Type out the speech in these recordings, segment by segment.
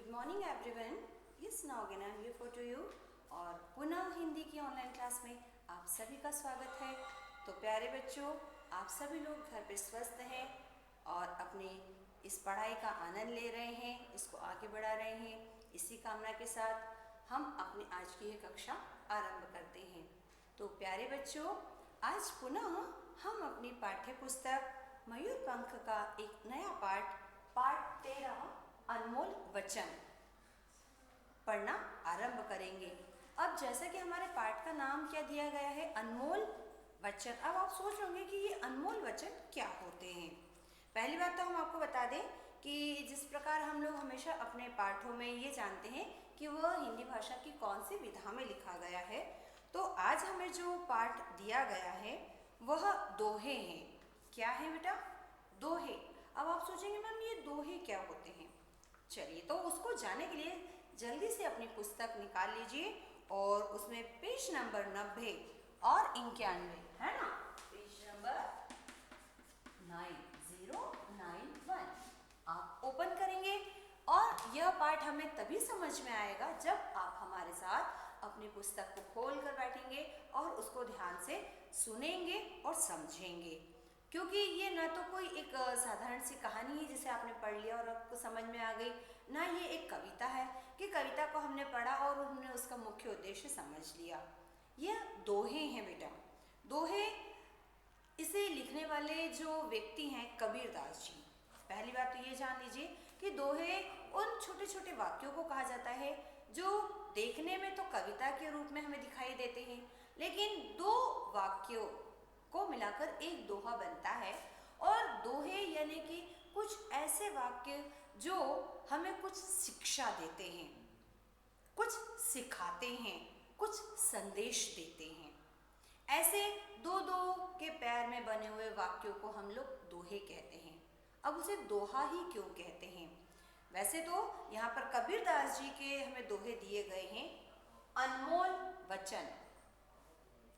Good morning everyone. Yes now again I am here for to you और पुनः हिंदी की online class में आप सभी का स्वागत है। तो प्यारे बच्चों, आप सभी लोग घर पे स्वस्थ हैं और अपनी इस पढ़ाई का आनंद ले रहे हैं, इसको आगे बढ़ा रहे हैं। इसी कामना के साथ हम अपनी आज की यह कक्षा आरंभ करते हैं। तो प्यारे बच्चों, आज पुनः हम अपनी पाठ्य पुस्तक मयूरपंख का एक नया पाठ 13 अनमोल वचन पढ़ना आरंभ करेंगे। अब जैसा कि हमारे पाठ का नाम क्या दिया गया है, अनमोल वचन। अब आप सोच होंगे कि ये अनमोल वचन क्या होते हैं। पहली बात तो हम आपको बता दें कि जिस प्रकार हम लोग हमेशा अपने पाठों में ये जानते हैं कि वह हिंदी भाषा की कौन सी विधा में लिखा गया है, तो आज हमें जो पाठ दिया गया है वह दोहे हैं। क्या है बेटा? दोहे। अब आप सोचेंगे मैम ये दोहे क्या होते हैं। चलिए, तो उसको जानने के लिए जल्दी से अपनी पुस्तक निकाल लीजिए और उसमें पेज नंबर 90 और 91 है ना, पेज नंबर 9091 आप ओपन करेंगे। और यह पाठ हमें तभी समझ में आएगा जब आप हमारे साथ अपनी पुस्तक को खोल कर बैठेंगे और उसको ध्यान से सुनेंगे और समझेंगे। क्योंकि ये ना तो कोई एक साधारण सी कहानी है जिसे आपने पढ़ लिया और आपको समझ में आ गई, ना ये एक कविता है कि कविता को हमने पढ़ा और हमने उसका मुख्य उद्देश्य समझ लिया। यह दोहे हैं बेटा। दोहे, इसे लिखने वाले जो व्यक्ति हैं कबीरदास जी। पहली बात तो ये जान लीजिए कि दोहे उन छोटे छोटे वाक्यों को कहा जाता है जो देखने में तो कविता के रूप में हमें दिखाई देते हैं, लेकिन दो वाक्यों को मिलाकर एक दोहा बनता है। और दोहे यानी कि कुछ ऐसे वाक्य जो हमें कुछ शिक्षा देते हैं, कुछ सिखाते हैं, कुछ संदेश देते हैं। ऐसे दो दो के पैर में बने हुए वाक्यों को हम लोग दोहे कहते हैं। अब उसे दोहा ही क्यों कहते हैं? वैसे तो यहाँ पर कबीरदास जी के हमें दोहे दिए गए हैं अनमोल वचन।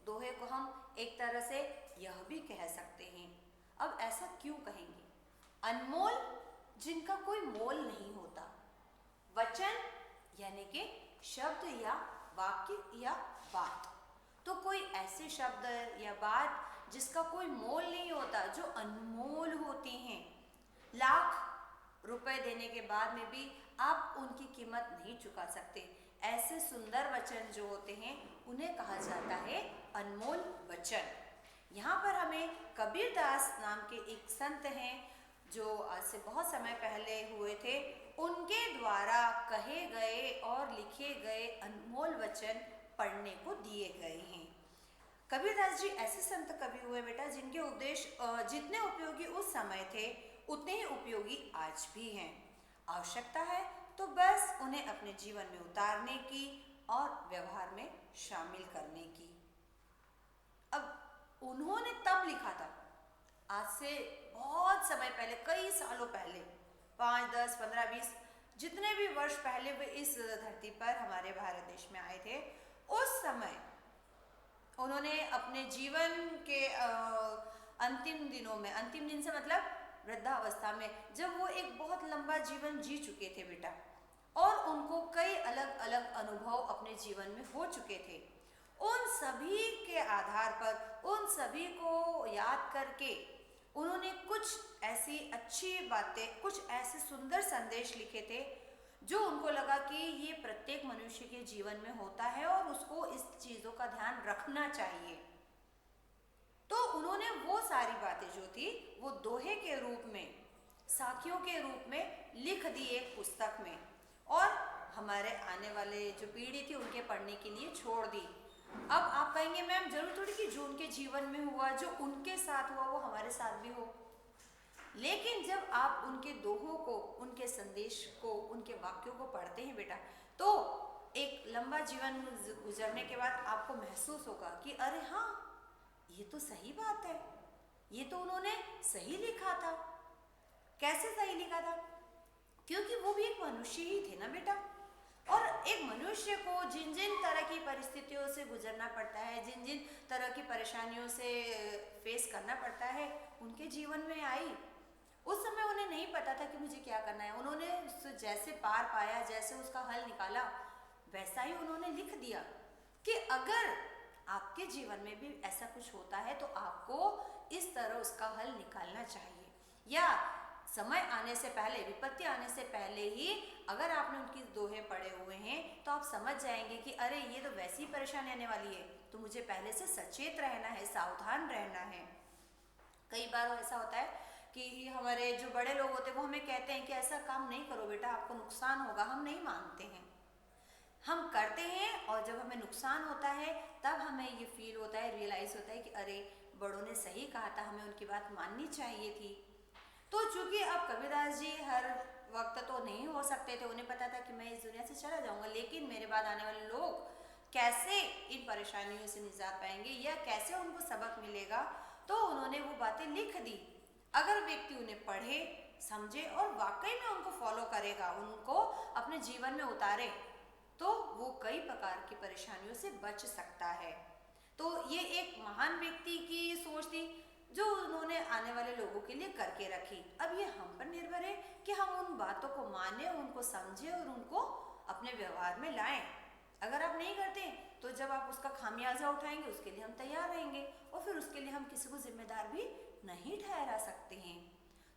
दोहे को हम एक तरह से यह भी कह सकते हैं। अब ऐसा क्यों कहेंगे? अनमोल जिनका कोई मोल नहीं होता, वचन यानी कि शब्द या वाक्य या बात। तो कोई ऐसे शब्द या बात जिसका कोई मोल नहीं होता, जो अनमोल होती हैं, लाख रुपए देने के बाद में भी आप उनकी कीमत नहीं चुका सकते। ऐसे सुंदर वचन जो होते हैं उन्हें कहा जाता है अनमोल वचन। यहाँ पर हमें कबीरदास नाम के एक संत हैं जो आज से बहुत समय पहले हुए थे, उनके द्वारा कहे गए और लिखे गए अनमोल वचन पढ़ने को दिए गए हैं। कबीरदास जी ऐसे संत कवि हुए बेटा जिनके उपदेश जितने उपयोगी उस समय थे उतने ही उपयोगी आज भी हैं। आवश्यकता है तो बस उन्हें अपने जीवन में उतारने की और व्यवहार में शामिल करने की। अब उन्होंने तब लिखा था, आज से बहुत समय पहले, कई सालों पहले, 5, 10, 15, 20 जितने भी वर्ष पहले वे इस धरती पर हमारे भारत देश में आए थे, उस समय उन्होंने अपने जीवन के अंतिम दिनों में, अंतिम दिन से मतलब वृद्धावस्था में, जब वो एक बहुत लंबा जीवन जी चुके थे बेटा और उनको कई अलग अलग अनुभव अपने जीवन में हो चुके थे, उन सभी के आधार पर, उन सभी को याद करके उन्होंने कुछ ऐसी अच्छी बातें, कुछ ऐसे सुंदर संदेश लिखे थे जो उनको लगा कि ये प्रत्येक मनुष्य के जीवन में होता है और उसको इस चीज़ों का ध्यान रखना चाहिए। तो उन्होंने वो सारी बातें जो थी वो दोहे के रूप में, साखियों के रूप में लिख दी एक पुस्तक में और हमारे आने वाले जो पीढ़ी थी उनके पढ़ने के लिए छोड़ दी। अब आप कहेंगे मैम जरूर थोड़ी कि जो उनके जीवन में हुआ, जो उनके साथ हुआ, वो हमारे साथ भी हो। लेकिन जब आप उनके दोहों को, उनके संदेश को, उनके वाक्यों को पढ़ते हैं बेटा, तो एक लंबा जीवन गुजरने के बाद आपको महसूस होगा कि अरे हाँ, ये तो सही बात है, ये तो उन्होंने सही लिखा था। कैसे सही लिखा था? क्योंकि वो भी एक मनुष्य ही थे ना बेटा, और एक मनुष्य को जिन जिन तरह की परिस्थितियों से गुजरना पड़ता है, जिन जिन तरह की परेशानियों से फेस करना पड़ता है, उनके जीवन में आई। उस समय उन्हें नहीं पता था कि मुझे क्या करना है। उन्होंने जैसे पार पाया, जैसे उसका हल निकाला, वैसा ही उन्होंने लिख दिया कि अगर आपके जीवन में भी ऐसा कुछ होता है तो आपको इस तरह उसका हल निकालना चाहिए, या समय आने से पहले, विपत्ति आने से पहले ही अगर आपने उनकी दोहे पढ़े हुए हैं तो आप समझ जाएंगे कि अरे ये तो वैसी परेशानी आने वाली है, तो मुझे पहले से सचेत रहना है, सावधान रहना है। कई बार ऐसा होता है कि हमारे जो बड़े लोग होते हैं वो हमें कहते हैं कि ऐसा काम नहीं करो बेटा, आपको नुकसान होगा। हम नहीं मानते हैं, हम करते हैं, और जब हमें नुकसान होता है तब हमें ये फील होता है, रियलाइज होता है कि अरे बड़ों ने सही कहा था, हमें उनकी बात माननी चाहिए थी। तो चूंकि अब कबीरदास जी हर वक्त तो नहीं हो सकते थे, उन्हें पता था कि मैं इस दुनिया से चला जाऊंगा, लेकिन मेरे बाद आने वाले लोग कैसे इन परेशानियों से निजात पाएंगे या कैसे उनको सबक मिलेगा, तो उन्होंने वो बातें लिख दी। अगर व्यक्ति उन्हें पढ़े, समझे और वाकई में उनको फॉलो करेगा, उनको अपने जीवन में उतारे, तो वो कई प्रकार की परेशानियों से बच सकता है। तो ये एक महान व्यक्ति की सोच थी जो उन्होंने आने वाले लोगों के लिए करके रखी। अब ये हम पर निर्भर है कि हम उन बातों को माने, उनको समझे और उनको अपने व्यवहार में लाएं। अगर आप नहीं करते तो जब आप उसका खामियाजा उठाएंगे उसके लिए हम तैयार रहेंगे, और फिर उसके लिए हम किसी को जिम्मेदार भी नहीं ठहरा सकते हैं।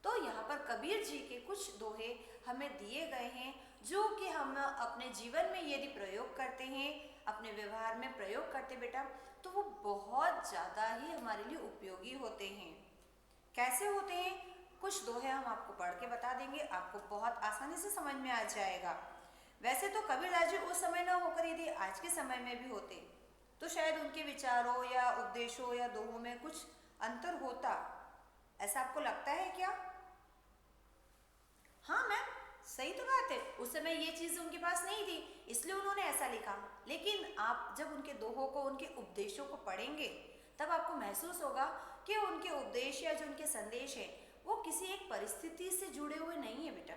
तो यहाँ पर कबीर जी के कुछ दोहे हमें दिए गए हैं जो कि हम अपने जीवन में यदि प्रयोग करते हैं, अपने व्यवहार में प्रयोग करते बेटा, तो वो बहुत ज़्यादा ही हमारे लिए उपयोगी होते हैं। कैसे होते हैं? कुछ दोहे हम आपको पढ़ के बता देंगे, आपको बहुत आसानी से समझ में आ जाएगा। वैसे तो कबीरदास जी उस समय ना होकर यदि आज के समय में भी होते तो शायद उनके विचारों या उपदेशों या दोहों में कुछ अंतर होता। ऐसा आपको लगता है क्या? हाँ मैम, सही तो बात है, उस समय ये चीज़ उनके पास नहीं थी इसलिए उन्होंने ऐसा लिखा। लेकिन आप जब उनके दोहों को, उनके उपदेशों को पढ़ेंगे तब आपको महसूस होगा कि उनके उपदेश या जो उनके संदेश है वो किसी एक परिस्थिति से जुड़े हुए नहीं है बेटा।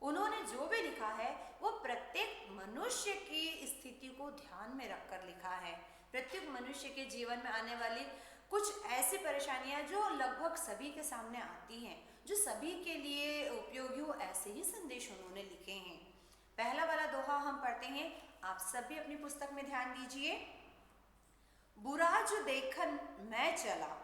उन्होंने जो भी लिखा है वो प्रत्येक मनुष्य की स्थिति को ध्यान में रखकर लिखा है। प्रत्येक मनुष्य के जीवन में आने वाली कुछ ऐसी परेशानियां जो लगभग सभी के सामने आती हैं, जो सभी के लिए उपयोगी हो, ऐसे ही संदेश उन्होंने लिखे हैं। पहला वाला दोहा हम पढ़ते हैं, आप सब भी अपनी पुस्तक में ध्यान दीजिए। बुरा जो देखन मैं चला।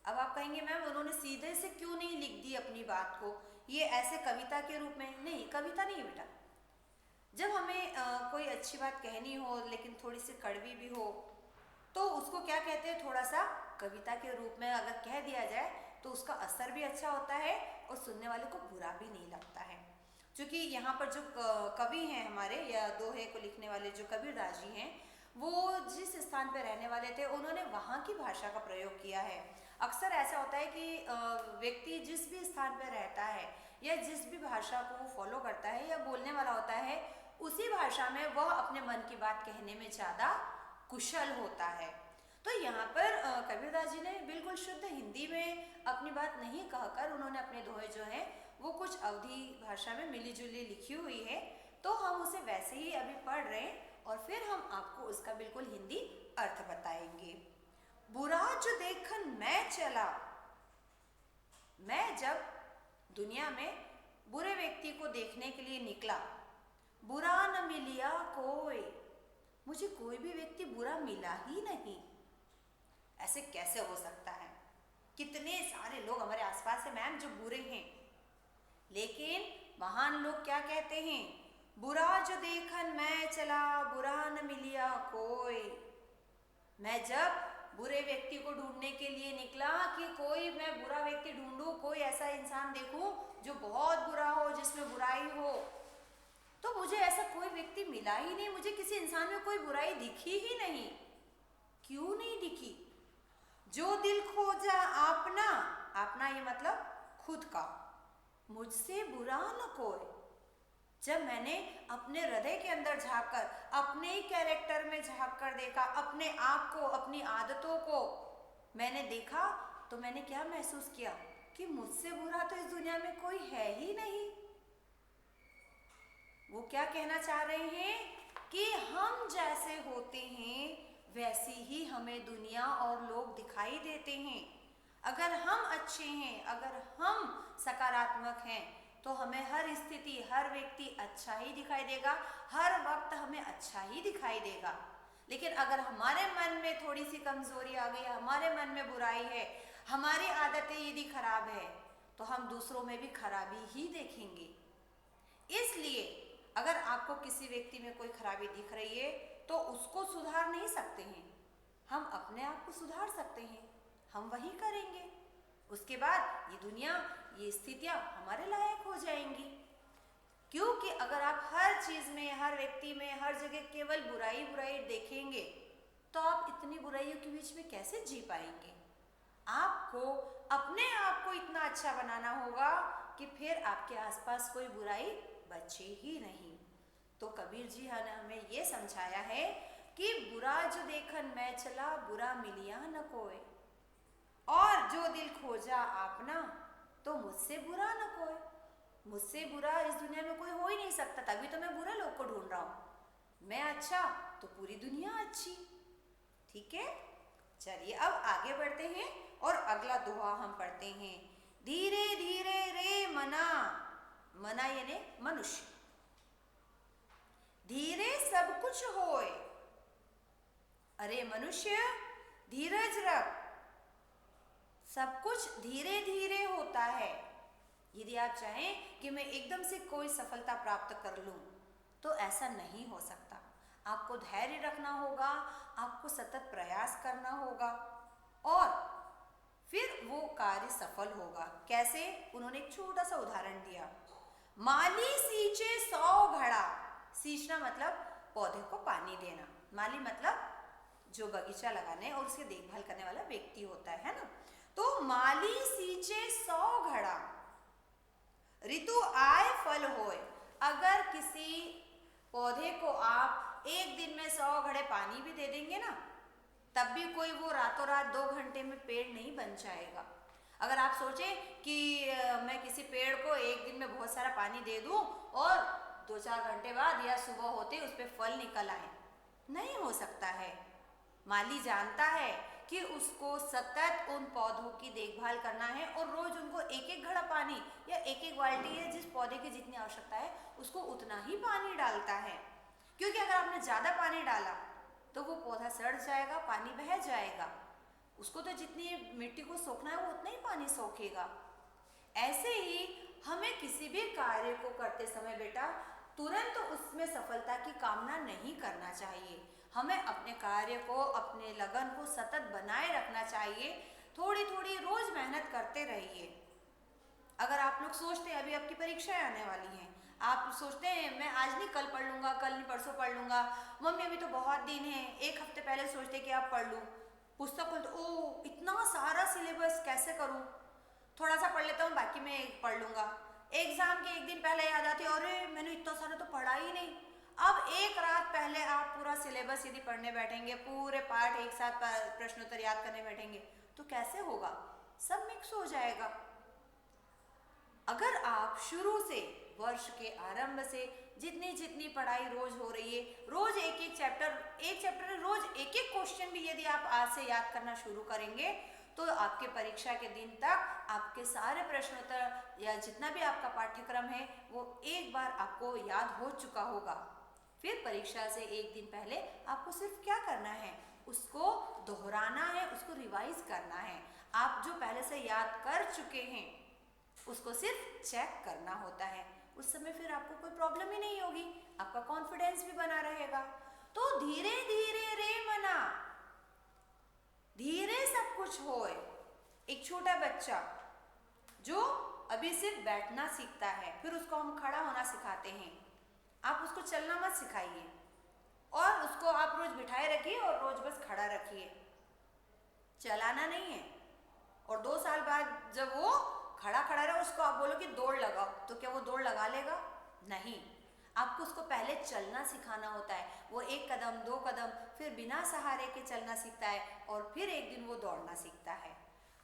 अब आप कहेंगे मैम उन्होंने सीधे से क्यों नहीं लिख दी अपनी बात को, ये ऐसे कविता के रूप में? नहीं, कविता नहीं बेटा। जब हमें कोई अच्छी बात कहनी हो लेकिन थोड़ी सी कड़वी भी हो तो उसको क्या कहते हैं, थोड़ा सा कविता के रूप में अगर कह दिया जाए तो उसका असर भी अच्छा होता है और सुनने वाले को बुरा भी नहीं लगता है। क्योंकि यहाँ पर जो कवि हैं हमारे, या दोहे को लिखने वाले जो कबीरदास जी हैं, वो जिस स्थान पर रहने वाले थे उन्होंने वहाँ की भाषा का प्रयोग किया है। अक्सर ऐसा होता है कि व्यक्ति जिस भी स्थान पर रहता है या जिस भी भाषा को वो फॉलो करता है या बोलने वाला होता है, उसी भाषा में वह अपने मन की बात कहने में ज़्यादा कुशल होता है। तो यहाँ पर कबीरदास जी ने बिल्कुल शुद्ध हिंदी में अपनी बात नहीं कहकर उन्होंने अपने दोहे जो हैं वो कुछ अवधी भाषा में मिली जुली लिखी हुई है। तो हम उसे वैसे ही अभी पढ़ रहे हैं और फिर हम आपको उसका बिल्कुल हिंदी अर्थ बताएंगे। बुरा जो देखन मैं चला। मैं जब दुनिया में बुरे व्यक्ति को देखने के लिए निकला, बुरा न मिलिया कोई, मुझे कोई भी व्यक्ति बुरा मिला ही नहीं। ऐसे कैसे हो सकता है? कितने सारे लोग हमारे आसपास है मैम जो बुरे हैं, लेकिन महान लोग क्या कहते हैं? बुरा जो देखन मैं चला, बुरा न मिलिया कोई। मैं जब बुरे व्यक्ति को ढूंढने के लिए निकला कि कोई मैं बुरा व्यक्ति ढूंढूं, कोई ऐसा इंसान देखूं जो बहुत बुरा हो, जिसमें बुराई हो, तो मुझे ऐसा कोई व्यक्ति मिला ही नहीं। मुझे किसी इंसान में कोई बुराई दिखी ही नहीं। क्यों नहीं दिखी? जो दिल खोजा अपना, अपना ये मतलब खुद का, मुझसे बुरा न कोई। जब मैंने अपने हृदय के अंदर झांककर, अपने ही कैरेक्टर में झांककर देखा, अपने आप को, अपनी आदतों को मैंने देखा, तो मैंने क्या महसूस किया कि मुझसे बुरा तो इस दुनिया में कोई है ही नहीं। वो क्या कहना चाह रहे हैं कि हम जैसे होते हैं वैसी ही हमें दुनिया और लोग दिखाई देते हैं। अगर हम अच्छे हैं, अगर हम सकारात्मक हैं, तो हमें हर स्थिति, हर व्यक्ति अच्छा ही दिखाई देगा, हर वक्त हमें अच्छा ही दिखाई देगा। लेकिन अगर हमारे मन में थोड़ी सी कमजोरी आ गई, हमारे मन में बुराई है, हमारी आदतें यदि खराब है, तो हम दूसरों में भी खराबी ही देखेंगे। इसलिए अगर आपको किसी व्यक्ति में कोई खराबी दिख रही है तो उसको सुधार नहीं सकते हैं, हम अपने आप को सुधार सकते हैं, हम वही करेंगे। उसके बाद ये दुनिया, ये स्थितियां हमारे लायक हो जाएंगी। क्योंकि अगर आप हर चीज में, हर व्यक्ति में, हर जगह केवल बुराई बुराई देखेंगे तो आप इतनी बुराइयों के बीच में कैसे जी पाएंगे। आपको अपने आप को इतना अच्छा बनाना होगा कि फिर आपके आसपास कोई बुराई बचे ही नहीं। तो कबीर जी ने हमें ये समझाया है कि बुरा जो देखन मैं चला, बुरा मिलिया न कोय, और जो दिल खोजा आपना, तो मुझसे बुरा न कोय। मुझसे बुरा इस दुनिया में कोई हो ही नहीं सकता, तभी तो मैं बुरे लोग को ढूंढ रहा हूँ। मैं अच्छा तो पूरी दुनिया अच्छी। ठीक है, चलिए अब आगे बढ़ते हैं और अगला दोहा हम पढ़ते हैं। धीरे धीरे रे मना, मना यानी मनुष्य, धीरे सब कुछ होए। अरे मनुष्य धीरज रख, सब कुछ धीरे धीरे होता है। यदि आप चाहें कि मैं एकदम से कोई सफलता प्राप्त कर लूं, तो ऐसा नहीं हो सकता। आपको धैर्य रखना होगा, आपको सतत प्रयास करना होगा और फिर वो कार्य सफल होगा। कैसे? उन्होंने एक छोटा सा उदाहरण दिया। माली सींचे 100 घड़ा, सींचना मतलब पौधे को पानी देना, माली मतलब जो बगीचा लगाने और उसकी देखभाल करने वाला व्यक्ति होता है ना। तो माली सींचे 100 घड़ा, ऋतु आए फल होए। अगर किसी पौधे को आप एक दिन में 100 घड़े पानी भी दे देंगे ना, तब भी कोई वो रातों रात 2 घंटे में पेड़ नहीं बन जाएगा। अगर आप सोचें कि मैं किसी पेड़ को एक दिन में बहुत सारा पानी दे दूं और 2-4 घंटे बाद या सुबह होते उस पर फल निकल आए, नहीं हो सकता है। माली जानता है कि उसको सतत उन पौधों की देखभाल करना है और रोज उनको एक एक घड़ा पानी या एक एक बाल्टी है, जिस पौधे की जितनी आवश्यकता है उसको उतना ही पानी डालता है। क्योंकि अगर आपने ज़्यादा पानी डाला तो वो पौधा सड़ जाएगा, पानी बह जाएगा। उसको तो जितनी मिट्टी को सोखना है वो उतना ही पानी सोखेगा। ऐसे ही हमें किसी भी कार्य को करते समय बेटा तुरंत उसमें सफलता की कामना नहीं करना चाहिए। हमें अपने कार्य को, अपने लगन को सतत बनाए रखना चाहिए। थोड़ी थोड़ी रोज मेहनत करते रहिए। अगर आप लोग सोचते हैं अभी आपकी परीक्षाएं आने वाली हैं, आप सोचते हैं मैं आज नहीं कल पढ़ लूँगा, कल नहीं परसों पढ़ लूँगा, मम्मी अभी तो बहुत दिन है, एक हफ्ते पहले सोचते कि आप पढ़ लूँ, पुस्तक खोलते ओ इतना सारा सिलेबस कैसे करूँ, थोड़ा सा पढ़ लेता हूँ बाकी मैं पढ़ लूँगा। एग्जाम के एक दिन पहले याद आती है अरे मैंने इतना सारा तो पढ़ा ही नहीं। अब एक रात पहले आप पूरा सिलेबस यदि पढ़ने बैठेंगे, पूरे पाठ एक साथ प्रश्नोत्तर याद करने बैठेंगे तो कैसे होगा, सब मिक्स हो जाएगा। अगर आप शुरू से वर्ष के आरंभ से जितनी जितनी पढ़ाई रोज हो रही है, रोज एक एक चैप्टर रोज एक एक क्वेश्चन भी यदि आप आज से याद करना शुरू करेंगे तो आपके परीक्षा के दिन तक आपके सारे प्रश्नोत्तर या जितना भी आपका पाठ्यक्रम है वो एक बार आपको याद हो चुका होगा। फिर परीक्षा से एक दिन पहले आपको सिर्फ क्या करना है, उसको दोहराना है, उसको रिवाइज करना है। आप जो पहले से याद कर चुके हैं उसको सिर्फ चेक करना होता है। उस समय फिर आपको कोई प्रॉब्लम ही नहीं होगी, आपका कॉन्फिडेंस भी बना रहेगा। तो धीरे धीरे रे मना, धीरे सब कुछ होए। एक छोटा बच्चा जो अभी सिर्फ बैठना सीखता है, फिर उसको हम खड़ा होना सिखाते हैं। आप उसको चलना मत सिखाइए और उसको आप रोज बिठाए रखिए और रोज बस खड़ा रखिए, चलाना नहीं है। और 2 साल बाद जब वो खड़ा रहे उसको आप बोलो कि दौड़ लगाओ, तो क्या वो दौड़ लगा लेगा? नहीं। आपको उसको पहले चलना सिखाना होता है। वो 1 कदम 2 कदम फिर बिना सहारे के चलना सीखता है और फिर एक दिन वो दौड़ना सीखता है।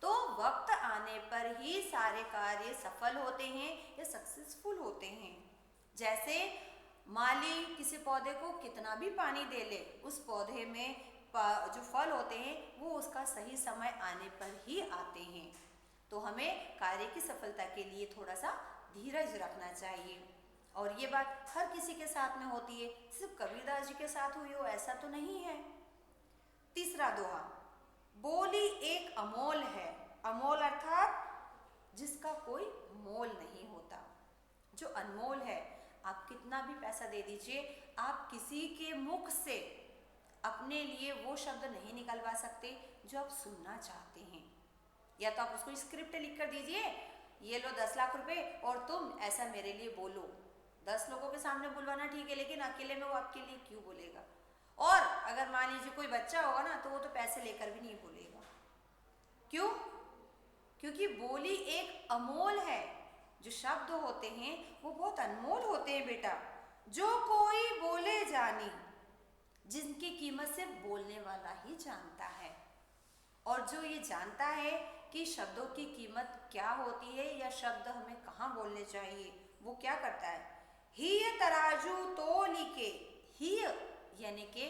तो वक्त आने पर ही सारे कार्य सफल होते हैं या सक्सेसफुल होते हैं। जैसे माली किसी पौधे को कितना भी पानी दे ले, उस पौधे में जो फल होते हैं वो उसका सही समय आने पर ही आते हैं। तो हमें कार्य की सफलता के लिए थोड़ा सा धीरज रखना चाहिए। और ये बात हर किसी के साथ में होती है, सिर्फ कबीरदास जी के साथ हुई हो ऐसा तो नहीं है। तीसरा दोहा, बोली एक अमोल है। अमोल अर्थात जिसका कोई मोल नहीं होता, जो अनमोल है। आप कितना भी पैसा दे दीजिए, आप किसी के मुख से अपने लिए वो शब्द नहीं निकलवा सकते जो आप सुनना चाहते हैं। या तो आप उसको स्क्रिप्ट लिख कर दीजिए, ये लो 10 लाख रुपए और तुम ऐसा मेरे लिए बोलो। 10 लोगों के सामने बुलवाना ठीक है, लेकिन अकेले में वो आपके लिए क्यों बोलेगा। और अगर मान लीजिए कोई बच्चा होगा ना, तो वो तो पैसे लेकर भी नहीं बोलेगा। क्यों? क्योंकि बोली एक अमोल है। जो शब्द होते हैं वो बहुत अनमोल होते हैं बेटा। जो कोई बोले जानी, जिनकी कीमत सिर्फ बोलने वाला ही जानता है। और जो ये जानता है कि शब्दों की कीमत क्या होती है या शब्द हमें कहाँ बोलने चाहिए, वो क्या करता है, हिय तराजू तोली के, हिय यानी के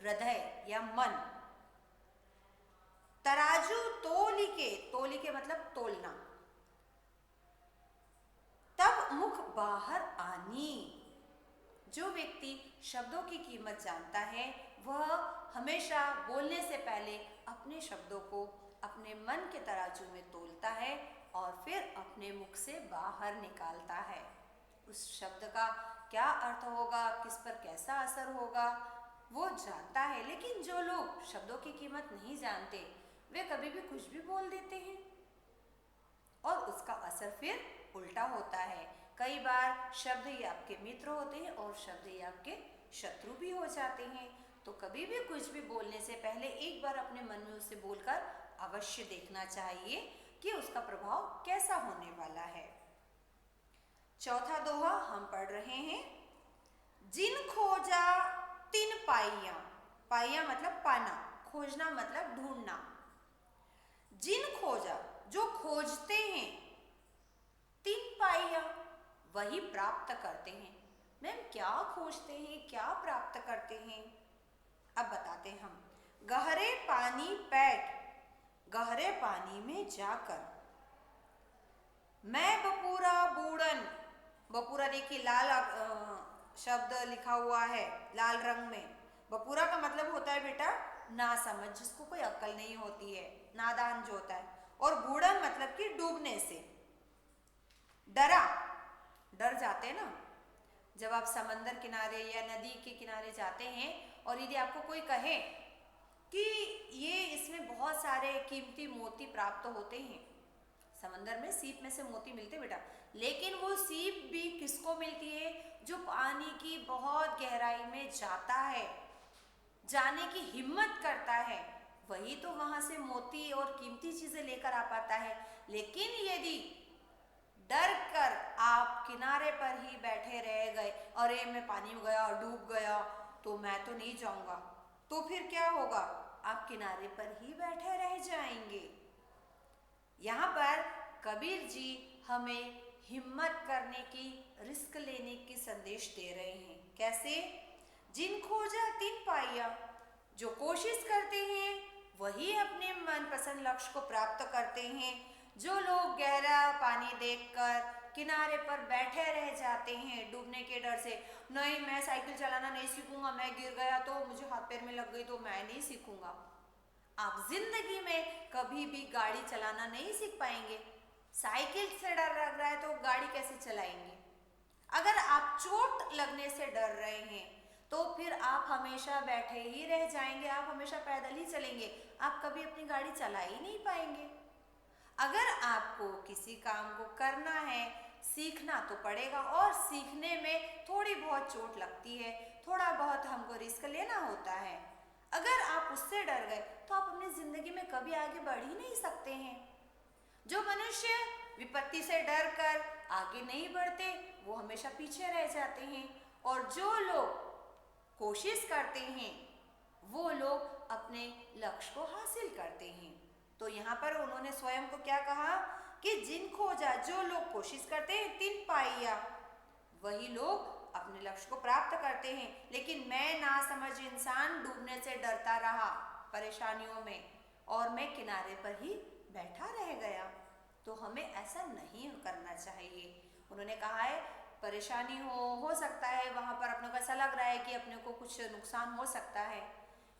हृदय या मन, तराजू तोली के मतलब तोलना, तब मुख बाहर आनी। जो व्यक्ति शब्दों की कीमत जानता है वह हमेशा बोलने से पहले अपने शब्दों को अपने मन के तराजू में तोलता है और फिर अपने मुख से बाहर निकालता है। उस शब्द का क्या अर्थ होगा, किस पर कैसा असर होगा, वो जानता है। लेकिन जो लोग शब्दों की कीमत नहीं जानते, वे कभी भी कुछ भी बोल देते हैं और उसका असर फिर उल्टा होता है। कई बार शब्द ही आपके मित्र होते हैं और शब्द ही आपके शत्रु भी हो जाते हैं। तो कभी भी कुछ भी बोलने से पहले एक बार अपने मन में उसे बोलकर अवश्य देखना चाहिए कि उसका प्रभाव कैसा होने वाला है। चौथा दोहा हम पढ़ रहे हैं, जिन खोजा तिन पाइया। पाइया मतलब पाना, खोजना मतलब ढूंढना। जिन खोजा, जो खोजते हैं, तिन पाइया, वही प्राप्त करते हैं। मैम क्या खोजते हैं, क्या प्राप्त करते हैं, अब बताते हैं हम। गहरे पानी पैठ, गहरे पानी में जाकर, मैं बपूरा बूढ़न, बपूरा देखिए लाल शब्द लिखा हुआ है लाल रंग में। बपूरा का मतलब होता है बेटा नासमझ, जिसको कोई अक्ल नहीं होती है, नादान जो होता है। और बूढ़न मतलब कि डूबने से। डरा, डर जाते हैं ना, जब आप समंदर किनारे या नदी के किनारे जाते हैं और यदि आपको कोई कहे कि ये इसमें बहुत सारे कीमती मोती प्राप्त होते हैं, समंदर में सीप में से मोती मिलते बेटा, लेकिन वो सीप भी किसको मिलती है, जो पानी की बहुत गहराई में जाता है, जाने की हिम्मत करता है, वही तो वहां से मोती और कीमती चीजें लेकर आ पाता है। लेकिन यदि डर कर आप किनारे पर ही बैठे रह गए, अरे मैं पानी में गया और डूब गया तो मैं तो नहीं जाऊंगा, तो फिर क्या होगा, आप किनारे पर ही बैठे रह जाएंगे। यहाँ पर कबीर जी हमें हिम्मत करने की, रिस्क लेने की संदेश दे रहे हैं। कैसे? जिन खोजा तिन पाइया, जो कोशिश करते हैं वही अपने मनपसंद लक्ष्य को प्राप्त करते हैं। जो लोग गहरा पानी देखकर किनारे पर बैठे रह जाते हैं डूबने के डर से, नहीं मैं साइकिल चलाना नहीं सीखूंगा, मैं गिर गया तो मुझे हाथ पैर में लग गई तो मैं नहीं सीखूंगा। आप जिंदगी में कभी भी गाड़ी चलाना नहीं सीख पाएंगे। साइकिल से डर लग रहा है तो गाड़ी कैसे चलाएंगे? अगर आप चोट लगने से डर रहे हैं तो फिर आप हमेशा बैठे ही रह जाएंगे, आप हमेशा पैदल ही चलेंगे, आप कभी अपनी गाड़ी चला ही नहीं पाएंगे। अगर आपको किसी काम को करना है, सीखना तो पड़ेगा, और सीखने में थोड़ी बहुत चोट लगती है, थोड़ा बहुत हमको रिस्क लेना होता है। अगर आप उससे डर गए तो आप अपनी जिंदगी में कभी आगे बढ़ ही नहीं सकते हैं। जो मनुष्य विपत्ति से डर कर आगे नहीं बढ़ते वो हमेशा पीछे रह जाते हैं, और जो लोग कोशिश करते हैं वो लोग अपने लक्ष्य को हासिल करते हैं। तो यहाँ पर उन्होंने स्वयं को क्या कहा कि जिन खोजा, जो लोग कोशिश करते हैं, तिन पाइया, वही लोग अपने लक्ष्य को प्राप्त करते हैं। लेकिन मैं नासमझ इंसान डूबने से डरता रहा परेशानियों में और मैं किनारे पर ही बैठा रह गया। तो हमें ऐसा नहीं करना चाहिए। उन्होंने कहा है परेशानी हो सकता है, वहाँ पर अपने को ऐसा लग रहा है कि अपने को कुछ नुकसान हो सकता है,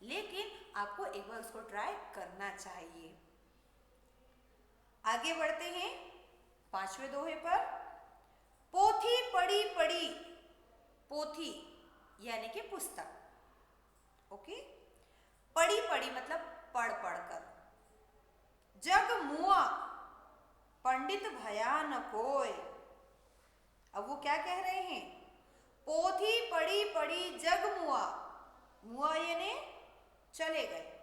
लेकिन आपको एक बार उसको ट्राई करना चाहिए। आगे बढ़ते हैं 5वें दोहे पर। पोथी पढ़ी पढ़ी, पोथी यानी कि पुस्तक, ओके। पढ़ी पढ़ी मतलब पढ़ पढ़ कर। जग मुआ पंडित भया न कोय। अब वो क्या कह रहे हैं? पोथी पढ़ी पढ़ी जग मुआ, मुआ यानी चले गए।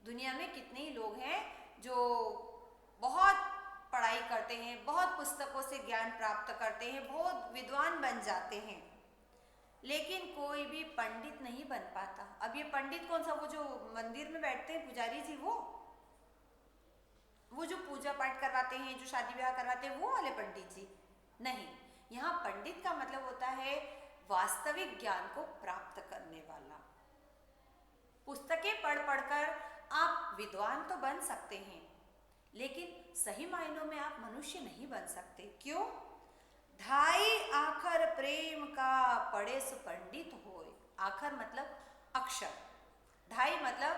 दुनिया में कितने ही लोग हैं जो बहुत पढ़ाई करते हैं, बहुत पुस्तकों से ज्ञान प्राप्त करते हैं, बहुत विद्वान बन जाते हैं, लेकिन कोई भी पंडित नहीं बन पाता। अब ये पंडित कौन सा? वो जो मंदिर में बैठते हैं पुजारी जी, वो जो पूजा पाठ करवाते हैं, जो शादी ब्याह करवाते हैं, वो वाले पंडित जी नहीं। यहाँ पंडित का मतलब होता है वास्तविक ज्ञान को प्राप्त करने वाला। पुस्तकें पढ़ पढ़कर आप विद्वान तो बन सकते हैं, लेकिन सही मायनों में आप मनुष्य नहीं बन सकते। क्यों? ढाई आखर प्रेम का पढ़े सु पंडित होय। आखर मतलब अक्षर, ढाई मतलब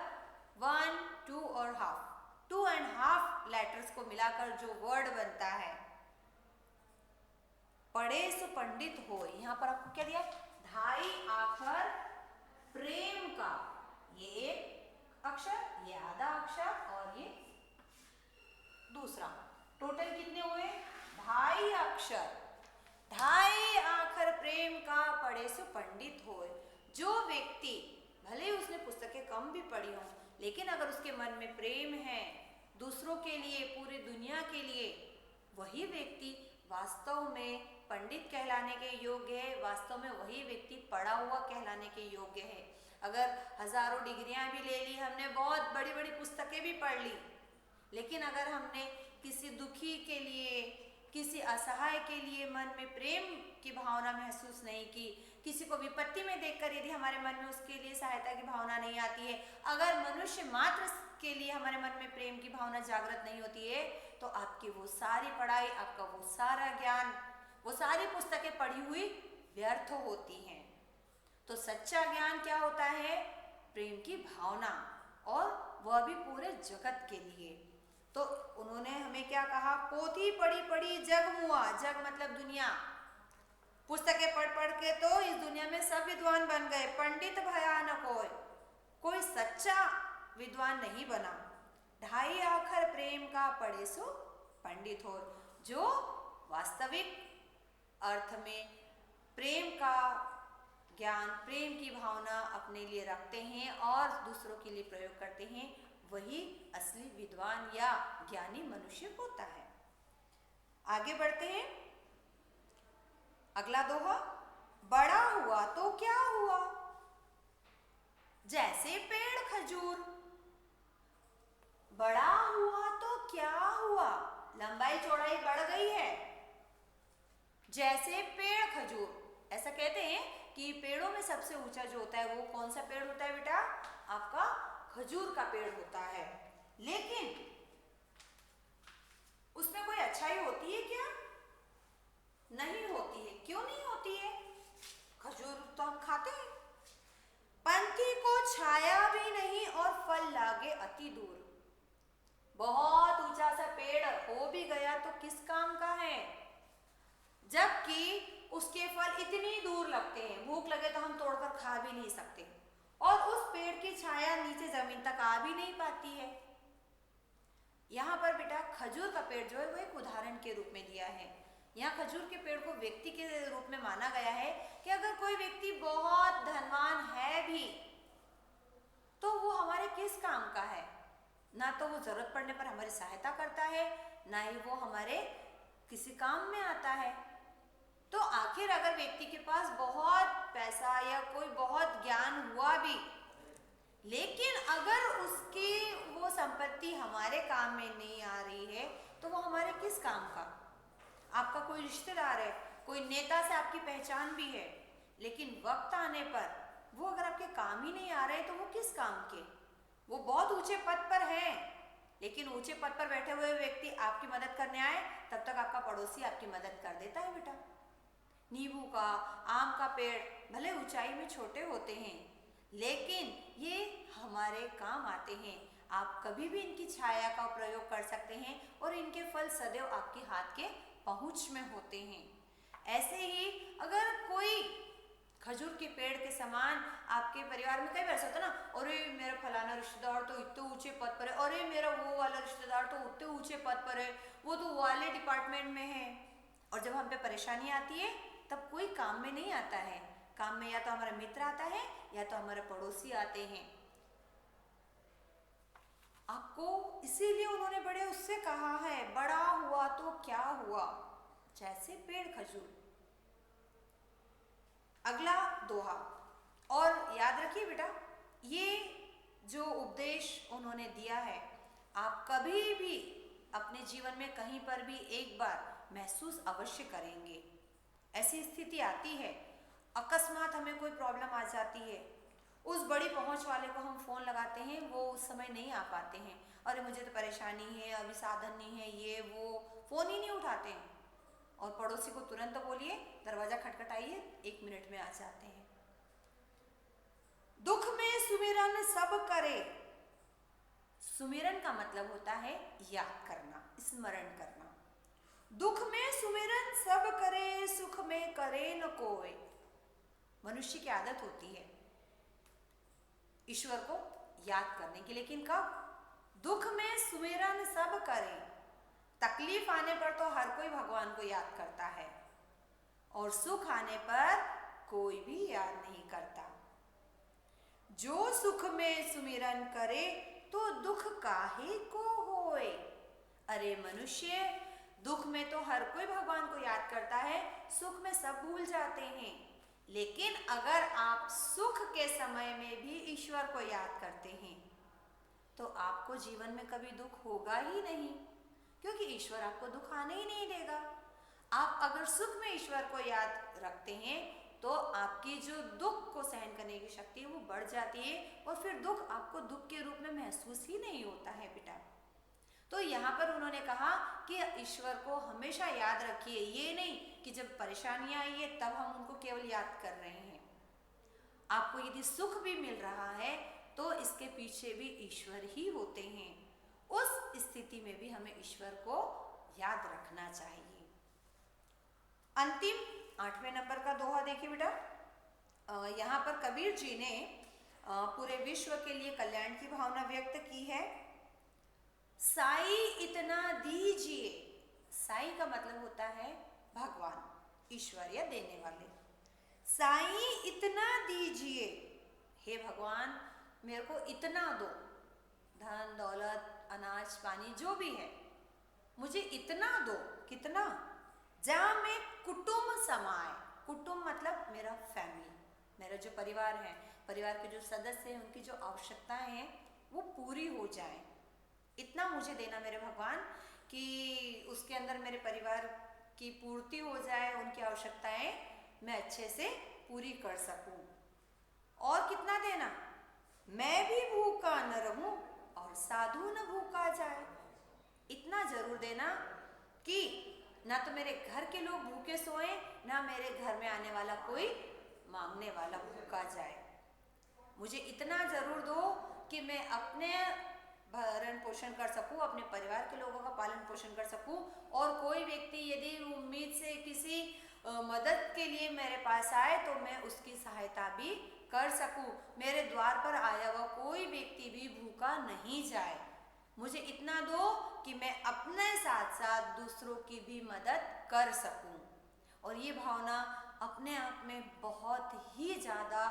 1, 2 और हाफ, 2.5 लेटर्स को मिलाकर जो वर्ड बनता है, पढ़े सु पंडित होय। यहाँ पर आपको क्या दिया? ढाई आखर प्रेम का, ये एक अक्षर, ये आधा अक्षर और ये दूसरा। टोटल कितने हुए? ढाई अक्षर। ढाई आखर प्रेम का पढ़े सो पंडित होए। जो व्यक्ति भले उसने पुस्तकें कम भी पढ़ी हो, लेकिन अगर उसके मन में प्रेम है दूसरों के लिए, पूरी दुनिया के लिए, वही व्यक्ति वास्तव में पंडित कहलाने के योग्य है। वास्तव में वही व्यक्ति पढ़ा हुआ कहलाने के योग्य है। अगर हजारों डिग्रियां भी ले ली हमने, बहुत बड़ी बड़ी पुस्तकें भी पढ़ ली, लेकिन अगर हमने किसी दुखी के लिए, किसी असहाय के लिए मन में प्रेम की भावना महसूस नहीं की, किसी को विपत्ति में देखकर यदि हमारे मन में उसके लिए सहायता की भावना नहीं आती है, अगर मनुष्य मात्र के लिए हमारे मन में प्रेम की भावना जागृत नहीं होती है, तो आपकी वो सारी पढ़ाई, आपका वो सारा ज्ञान, वो सारी पुस्तकें पढ़ी हुई व्यर्थ होती हैं। तो सच्चा ज्ञान क्या होता है? प्रेम की भावना, और वह भी पूरे जगत के लिए। तो उन्होंने हमें क्या कहा? पोथी पढ़ी पढ़ी जग मुआ। जग मतलब दुनिया। पुस्तकें पढ़ पढ़ के तो इस दुनिया में सब विद्वान बन गए, पंडित भया न कोय। कोई सच्चा विद्वान नहीं बना। ढाई आखर प्रेम का पढ़े सो पंडित हो। जो वास्तविक अर्थ में प्रेम का ज्ञान, प्रेम की भावना अपने लिए रखते हैं और दूसरों के लिए प्रयोग करते हैं, वही असली विद्वान या ज्ञानी मनुष्य होता है। आगे बढ़ते हैं। अगला दोहा। बड़ा हुआ तो क्या हुआ, जैसे पेड़ खजूर। बड़ा हुआ तो क्या हुआ, लंबाई चौड़ाई बढ़ गई है, जैसे पेड़ खजूर। ऐसा कहते हैं कि पेड़ों में सबसे ऊंचा जो होता है वो कौन सा पेड़ होता है बेटा? आपका खजूर का पेड़ होता है। लेकिन उसमें कोई अच्छाई होती है क्या? नहीं होती है। क्यों नहीं होती है? खजूर तो हम खाते हैं। पंथी को छाया भी नहीं और फल लागे अति दूर। बहुत ऊंचा सा पेड़ हो भी गया तो किस काम का है, जबकि उसके फल इतनी दूर लगते हैं, भूख लगे तो हम तोड़कर खा भी नहीं सकते, और उस पेड़ की छाया नीचे जमीन तक आ भी नहीं पाती है। यहाँ पर बेटा खजूर का पेड़ जो है वो एक उदाहरण के रूप में दिया है। यहाँ खजूर के पेड़ को व्यक्ति के रूप में माना गया है कि अगर कोई व्यक्ति बहुत धनवान है भी तो वो हमारे किस काम का है? ना तो वो जरूरत पड़ने पर हमारी सहायता करता है, ना ही वो हमारे किसी काम में आता है। तो आखिर अगर व्यक्ति के पास बहुत पैसा या कोई बहुत ज्ञान हुआ भी, लेकिन अगर उसकी वो संपत्ति हमारे काम में नहीं आ रही है, तो वो हमारे किस काम का? आपका कोई रिश्तेदार है, कोई नेता से आपकी पहचान भी है, लेकिन वक्त आने पर वो अगर आपके काम ही नहीं आ रहे तो वो किस काम के। वो बहुत ऊंचे पद पर हैं, लेकिन ऊंचे पद पर बैठे हुए व्यक्ति आपकी मदद करने आए तब तक आपका पड़ोसी आपकी मदद कर देता है बेटा। नींबू का, आम का पेड़ भले ऊंचाई में छोटे होते हैं, लेकिन ये हमारे काम आते हैं। आप कभी भी इनकी छाया का प्रयोग कर सकते हैं और इनके फल सदैव आपके हाथ के पहुंच में होते हैं। ऐसे ही अगर कोई खजूर के पेड़ के समान आपके परिवार में कई बार ऐसा होता है ना, अरे मेरा फलाना रिश्तेदार तो इतने ऊंचे पद पर है, अरे मेरा वो वाला रिश्तेदार तो उतने ऊंचे पद पर है, वो तो वाले डिपार्टमेंट में है। और जब हम पे परेशानी आती है तब कोई काम में नहीं आता है। काम में या तो हमारा मित्र आता है या तो हमारे पड़ोसी आते हैं। आपको इसीलिए उन्होंने बड़े उससे कहा है, बड़ा हुआ तो क्या हुआ, जैसे पेड़ खजूर। अगला दोहा, और याद रखिए बेटा, ये जो उपदेश उन्होंने दिया है आप कभी भी अपने जीवन में कहीं पर भी एक बार महसूस अवश्य करेंगे। ऐसी स्थिति आती है, अकस्मात हमें कोई प्रॉब्लम आ जाती है, उस बड़ी पहुंच वाले को हम फ़ोन लगाते हैं, वो उस समय नहीं आ पाते हैं, अरे मुझे तो परेशानी है, अभी साधन नहीं है, ये वो, फ़ोन ही नहीं उठाते हैं। और पड़ोसी को तुरंत बोलिए, दरवाज़ा खटखटाइए, 1 मिनट में आ जाते हैं। दुख में सुमिरन सब करे। सुमिरन का मतलब होता है याद करना, स्मरण करना। दुख में सुमिरन सब करे, सुख में करे न कोई। मनुष्य की आदत होती है ईश्वर को याद करने की, लेकिन कब? दुख में सुमिरन सब करे। तकलीफ आने पर तो हर कोई भगवान को याद करता है, और सुख आने पर कोई भी याद नहीं करता। जो सुख में सुमिरन करे तो दुख काहे को होए। अरे मनुष्य, दुख में तो हर कोई भगवान को याद करता है, सुख में सब भूल जाते हैं। लेकिन अगर आप सुख के समय में भी ईश्वर को याद करते हैं तो आपको जीवन में कभी दुख होगा ही नहीं, क्योंकि ईश्वर आपको दुख आने ही नहीं देगा। आप अगर सुख में ईश्वर को याद रखते हैं तो आपकी जो दुख को सहन करने की शक्ति है वो बढ़ जाती है, और फिर दुख आपको दुख के रूप में महसूस ही नहीं होता है बेटा। तो यहाँ पर उन्होंने कहा कि ईश्वर को हमेशा याद रखिए, ये नहीं कि जब परेशानियां आई है तब हम उनको केवल याद कर रहे हैं। आपको यदि सुख भी मिल रहा है तो इसके पीछे भी ईश्वर ही होते हैं। उस स्थिति में भी हमें ईश्वर को याद रखना चाहिए। अंतिम 8वें नंबर का दोहा देखिए बेटा। यहाँ पर कबीर जी ने पूरे विश्व के लिए कल्याण की भावना व्यक्त की है। साई इतना दीजिए। साई का मतलब होता है भगवान, ईश्वर या देने वाले। साई इतना दीजिए, हे भगवान मेरे को इतना दो, धन दौलत अनाज पानी जो भी है मुझे इतना दो। कितना? जहाँ में कुटुंब समाए। कुटुंब मतलब मेरा फैमिली, मेरा जो परिवार है, परिवार के जो सदस्य हैं उनकी जो आवश्यकताएं हैं वो पूरी हो जाए। इतना मुझे देना मेरे भगवान कि उसके अंदर मेरे परिवार की पूर्ति हो जाए, उनकी आवश्यकताएं मैं अच्छे से पूरी कर सकूं। और कितना देना? मैं भी भूखा न रहूं और साधु न भूखा जाए। इतना जरूर देना कि ना तो मेरे घर के लोग भूखे सोए, ना मेरे घर में आने वाला कोई मांगने वाला भूखा जाए। मुझे इतना जरूर दो कि मैं अपने भरण पोषण कर सकूं, अपने परिवार के लोगों का पालन पोषण कर सकूं, और कोई व्यक्ति यदि उम्मीद से किसी मदद के लिए मेरे पास आए तो मैं उसकी सहायता भी कर सकूं। मेरे द्वार पर आया हुआ कोई व्यक्ति भी भूखा नहीं जाए। मुझे इतना दो कि मैं अपने साथ साथ दूसरों की भी मदद कर सकूं। और ये भावना अपने आप में बहुत ही ज़्यादा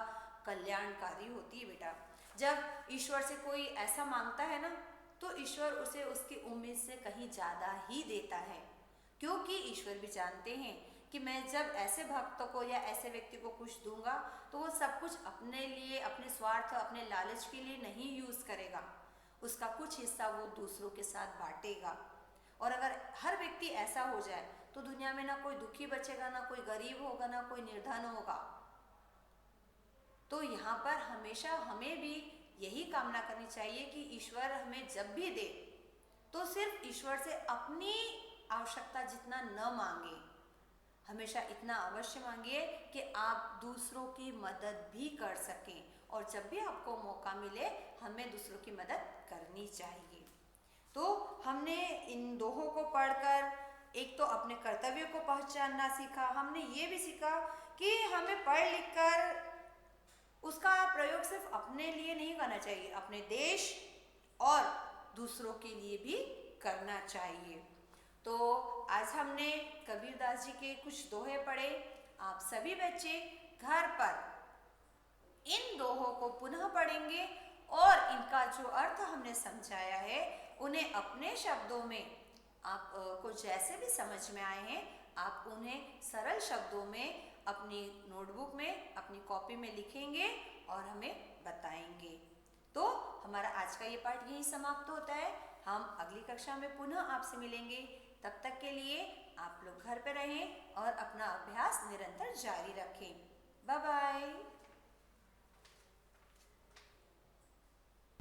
कल्याणकारी होती है बेटा। जब ईश्वर से कोई ऐसा मांगता है ना तो ईश्वर उसे उसकी उम्मीद से कहीं ज़्यादा ही देता है, क्योंकि ईश्वर भी जानते हैं कि मैं जब ऐसे भक्त को या ऐसे व्यक्ति को कुछ दूंगा तो वो सब कुछ अपने लिए, अपने स्वार्थ, अपने लालच के लिए नहीं यूज़ करेगा। उसका कुछ हिस्सा वो दूसरों के साथ बांटेगा। और अगर हर व्यक्ति ऐसा हो जाए तो दुनिया में ना कोई दुखी बचेगा, ना कोई गरीब होगा, ना कोई निर्धन होगा। तो यहाँ पर हमेशा हमें भी यही कामना करनी चाहिए कि ईश्वर हमें जब भी दे तो सिर्फ ईश्वर से अपनी आवश्यकता जितना न मांगे, हमेशा इतना अवश्य मांगिए कि आप दूसरों की मदद भी कर सकें। और जब भी आपको मौका मिले हमें दूसरों की मदद करनी चाहिए। तो हमने इन दोहों को पढ़कर एक तो अपने कर्तव्य को पहचानना सीखा, हमने ये भी सीखा कि हमें पढ़ लिख कर उसका प्रयोग सिर्फ अपने लिए नहीं करना चाहिए, अपने देश और दूसरों के लिए भी करना चाहिए। तो आज हमने कबीरदास जी के कुछ दोहे पढ़े। आप सभी बच्चे घर पर इन दोहों को पुनः पढ़ेंगे और इनका जो अर्थ हमने समझाया है उन्हें अपने शब्दों में आपको जैसे भी समझ में आए हैं आप उन्हें सरल शब्दों में अपनी नोटबुक में, अपनी कॉपी में लिखेंगे और हमें बताएंगे। तो हमारा आज का ये पाठ यहीं समाप्त होता है। हम अगली कक्षा में पुनः आपसे मिलेंगे। तब तक के लिए आप लोग घर पे रहें और अपना अभ्यास निरंतर जारी रखें। Bye bye.